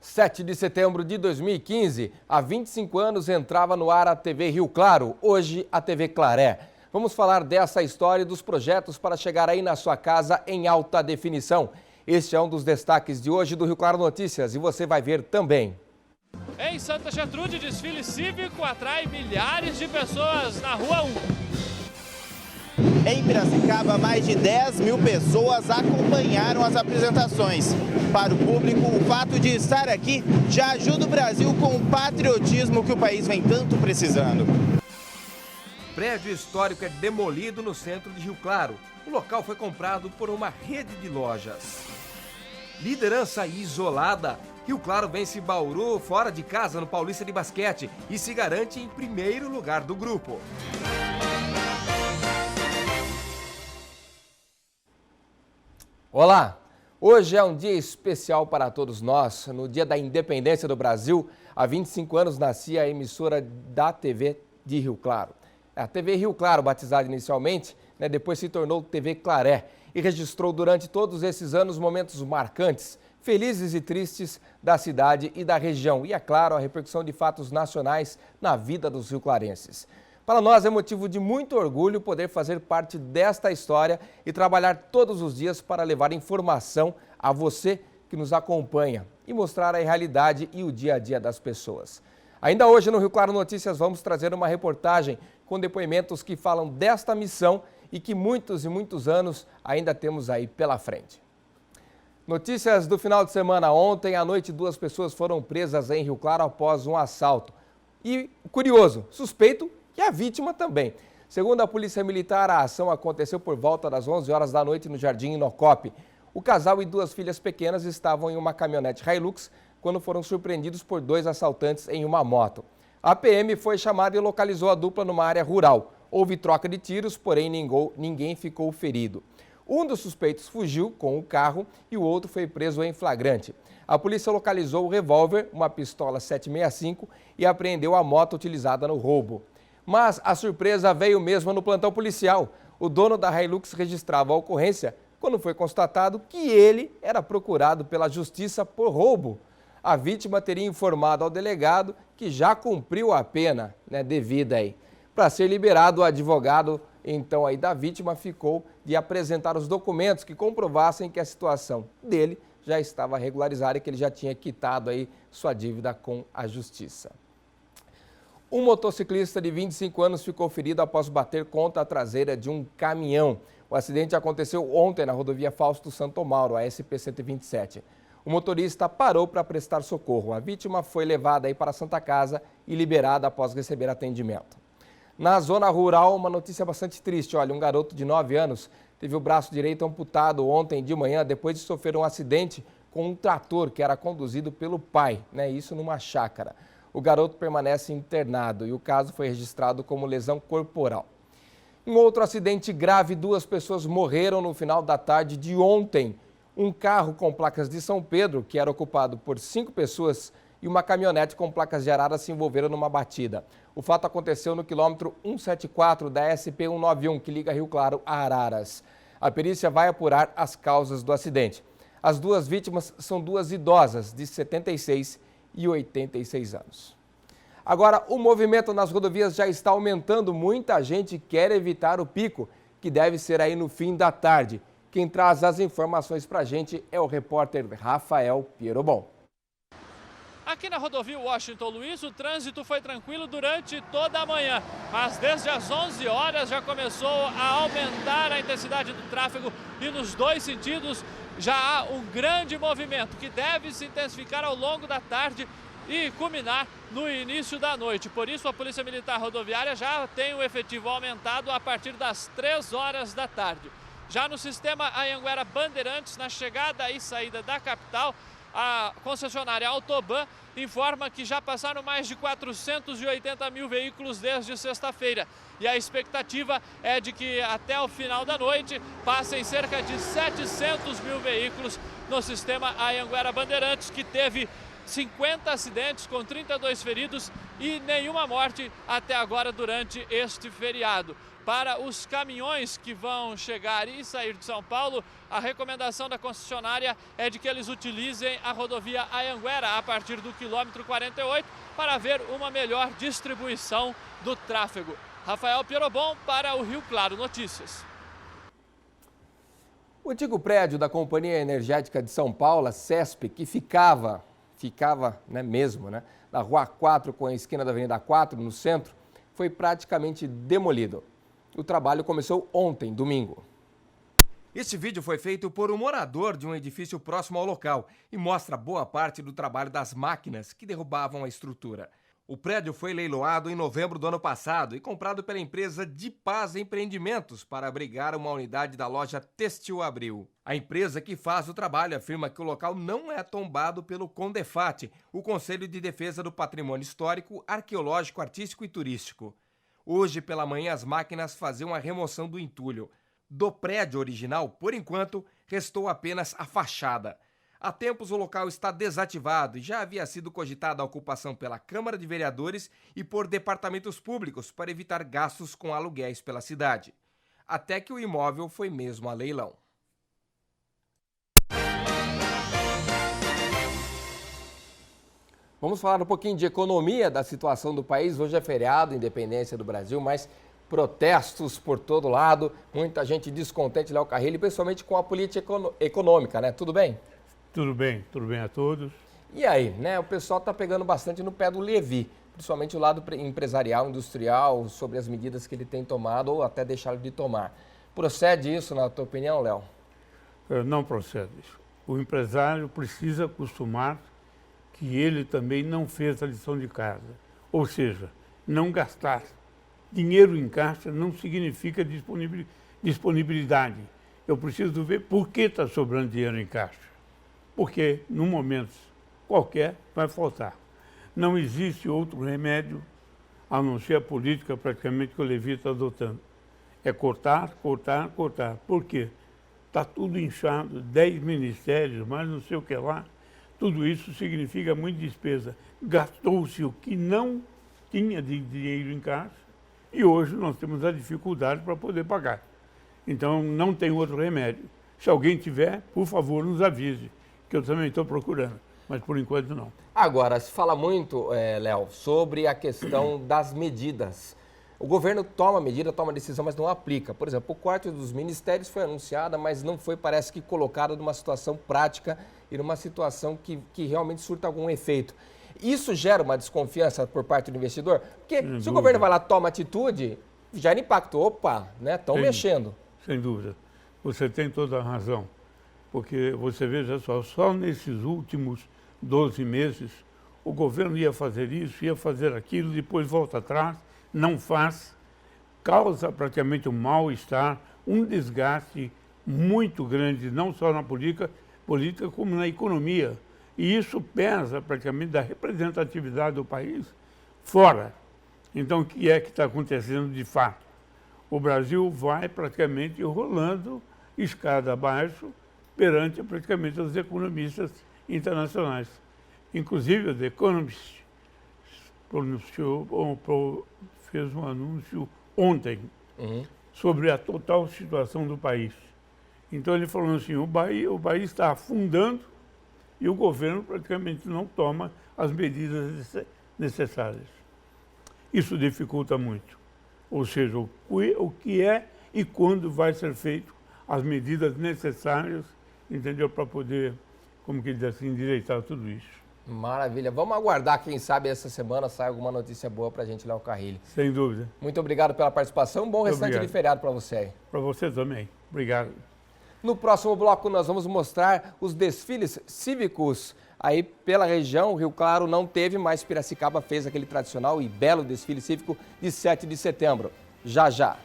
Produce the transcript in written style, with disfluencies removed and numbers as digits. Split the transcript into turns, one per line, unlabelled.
7 de setembro de 2015, há 25 anos entrava no ar a TV Rio Claro, hoje a TV Claré. Vamos falar dessa história e dos projetos para chegar aí na sua casa em alta definição. Este é um dos destaques de hoje do Rio Claro Notícias e você vai ver também.
Em Santa Gertrude, desfile cívico atrai milhares de pessoas na Rua 1.
Em Piracicaba, mais de 10 mil pessoas acompanharam as apresentações. Para o público, o fato de estar aqui já ajuda o Brasil com o patriotismo que o país vem tanto precisando.
Prédio histórico é demolido no centro de Rio Claro. O local foi comprado por uma rede de lojas. Liderança isolada. Rio Claro vence Bauru fora de casa no Paulista de Basquete e se garante em primeiro lugar do grupo. Olá! Hoje é um dia especial para todos nós. No dia da independência do Brasil, há 25 anos nascia a emissora da TV de Rio Claro. A TV Rio Claro, batizada inicialmente, depois se tornou TV Claré e registrou durante todos esses anos momentos marcantes, felizes e tristes da cidade e da região. E, é claro, a repercussão de fatos nacionais na vida dos rioclarenses. Para nós é motivo de muito orgulho poder fazer parte desta história e trabalhar todos os dias para levar informação a você que nos acompanha e mostrar a realidade e o dia a dia das pessoas. Ainda hoje no Rio Claro Notícias vamos trazer uma reportagem com depoimentos que falam desta missão e que muitos e muitos anos ainda temos aí pela frente. Notícias do final de semana. Ontem à noite 2 pessoas foram presas em Rio Claro após um assalto. E curioso, suspeito e a vítima também. Segundo a Polícia Militar, a ação aconteceu por volta das 11 horas da noite no Jardim Inocop. O casal e 2 filhas pequenas estavam em uma caminhonete Hilux quando foram surpreendidos por 2 assaltantes em uma moto. A PM foi chamada e localizou a dupla numa área rural. Houve troca de tiros, porém ninguém ficou ferido. Um dos suspeitos fugiu com o carro e o outro foi preso em flagrante. A polícia localizou o revólver, uma pistola 765 e apreendeu a moto utilizada no roubo. Mas a surpresa veio mesmo no plantão policial. O dono da Hilux registrava a ocorrência quando foi constatado que ele era procurado pela justiça por roubo. A vítima teria informado ao delegado que já cumpriu a pena devida aí. Para ser liberado, o advogado então aí da vítima ficou de apresentar os documentos que comprovassem que a situação dele já estava regularizada e que ele já tinha quitado aí sua dívida com a justiça. Um motociclista de 25 anos ficou ferido após bater contra a traseira de um caminhão. O acidente aconteceu ontem na rodovia Fausto Santo Mauro, a SP-127. O motorista parou para prestar socorro. A vítima foi levada aí para a Santa Casa e liberada após receber atendimento. Na zona rural, uma notícia bastante triste. Olha, um garoto de 9 anos teve o braço direito amputado ontem de manhã depois de sofrer um acidente com um trator que era conduzido pelo pai, isso numa chácara. O garoto permanece internado e o caso foi registrado como lesão corporal. Em outro acidente grave, 2 pessoas morreram no final da tarde de ontem. Um carro com placas de São Pedro, que era ocupado por 5 pessoas, e uma caminhonete com placas de Araras se envolveram numa batida. O fato aconteceu no quilômetro 174 da SP-191, que liga Rio Claro a Araras. A perícia vai apurar as causas do acidente. As 2 vítimas são 2 idosas, de 76 e 86 anos. Agora, o movimento nas rodovias já está aumentando. Muita gente quer evitar o pico, que deve ser aí no fim da tarde. Quem traz as informações para a gente é o repórter Rafael Pierobon.
Aqui na rodovia Washington Luiz, o trânsito foi tranquilo durante toda a manhã, mas desde as 11 horas já começou a aumentar a intensidade do tráfego e nos 2 sentidos já há um grande movimento que deve se intensificar ao longo da tarde e culminar no início da noite. Por isso, a Polícia Militar Rodoviária já tem o efetivo aumentado a partir das 3 horas da tarde. Já no sistema Anhanguera Bandeirantes, na chegada e saída da capital, a concessionária Autoban informa que já passaram mais de 480 mil veículos desde sexta-feira. E a expectativa é de que até o final da noite passem cerca de 700 mil veículos no sistema Anhanguera Bandeirantes, que teve 50 acidentes com 32 feridos e nenhuma morte até agora durante este feriado. Para os caminhões que vão chegar e sair de São Paulo, a recomendação da concessionária é de que eles utilizem a rodovia Anhanguera a partir do quilômetro 48 para haver uma melhor distribuição do tráfego. Rafael Pierobon para o Rio Claro Notícias.
O antigo prédio da Companhia Energética de São Paulo, a CESP, que ficava na Rua 4 com a esquina da Avenida 4, no centro, foi praticamente demolido. O trabalho começou ontem, domingo. Este vídeo foi feito por um morador de um edifício próximo ao local e mostra boa parte do trabalho das máquinas que derrubavam a estrutura. O prédio foi leiloado em novembro do ano passado e comprado pela empresa De Paz Empreendimentos para abrigar uma unidade da loja Têxtil Abril. A empresa que faz o trabalho afirma que o local não é tombado pelo CONDEFAT, o Conselho de Defesa do Patrimônio Histórico, Arqueológico, Artístico e Turístico. Hoje pela manhã as máquinas faziam a remoção do entulho. Do prédio original, por enquanto, restou apenas a fachada. Há tempos o local está desativado e já havia sido cogitada a ocupação pela Câmara de Vereadores e por departamentos públicos para evitar gastos com aluguéis pela cidade. Até que o imóvel foi mesmo a leilão. Vamos falar um pouquinho de economia, da situação do país. Hoje é feriado, independência do Brasil, mas protestos por todo lado, muita gente descontente, Léo Carrilho, principalmente com a política econômica, né? Tudo bem?
Tudo bem a todos.
E aí, né? O pessoal está pegando bastante no pé do Levi, principalmente o lado empresarial, industrial, sobre as medidas que ele tem tomado ou até deixado de tomar. Procede isso, na tua opinião, Léo?
Não procede. O empresário precisa acostumar que ele também não fez a lição de casa. Ou seja, não gastar. Dinheiro em caixa não significa disponibilidade. Eu preciso ver por que está sobrando dinheiro em caixa. Porque, num momento qualquer, vai faltar. Não existe outro remédio, a não ser a política praticamente que o Levi está adotando. É cortar, cortar, cortar. Por quê? Está tudo inchado, 10 ministérios, mas não sei o que lá. Tudo isso significa muita despesa. Gastou-se o que não tinha de dinheiro em caixa e hoje nós temos a dificuldade para poder pagar. Então, não tem outro remédio. Se alguém tiver, por favor, nos avise, que eu também estou procurando, mas por enquanto não.
Agora, se fala muito, Léo, sobre a questão das medidas. O governo toma medida, toma decisão, mas não aplica. Por exemplo, o corte dos ministérios foi anunciada, mas não foi, parece que, colocado numa situação prática e numa situação que realmente surta algum efeito. Isso gera uma desconfiança por parte do investidor? Porque se o governo vai lá e toma atitude, gera impacto. Opa, né? Estão mexendo.
Sem dúvida. Você tem toda a razão. Porque você veja só nesses últimos 12 meses, o governo ia fazer isso, ia fazer aquilo, depois volta atrás, não faz, causa praticamente um mal-estar, um desgaste muito grande, não só na política como na economia. E isso pesa praticamente da representatividade do país fora. Então, o que é que está acontecendo de fato? O Brasil vai praticamente rolando escada abaixo perante praticamente os economistas internacionais. Inclusive, o The Economist fez um anúncio ontem sobre a total situação do país. Então ele falou assim, o país está afundando e o governo praticamente não toma as medidas necessárias. Isso dificulta muito. Ou seja, o que é e quando vai ser feito as medidas necessárias, entendeu? Para poder, como que diz assim, endireitar tudo isso.
Maravilha. Vamos aguardar, quem sabe essa semana sai alguma notícia boa pra gente, Léo Carrilho.
Sem dúvida.
Muito obrigado pela participação. Bom restante de feriado para você aí.
Para você também. Obrigado.
No próximo bloco nós vamos mostrar os desfiles cívicos aí pela região. Rio Claro não teve, mas Piracicaba fez aquele tradicional e belo desfile cívico de 7 de setembro. Já, já.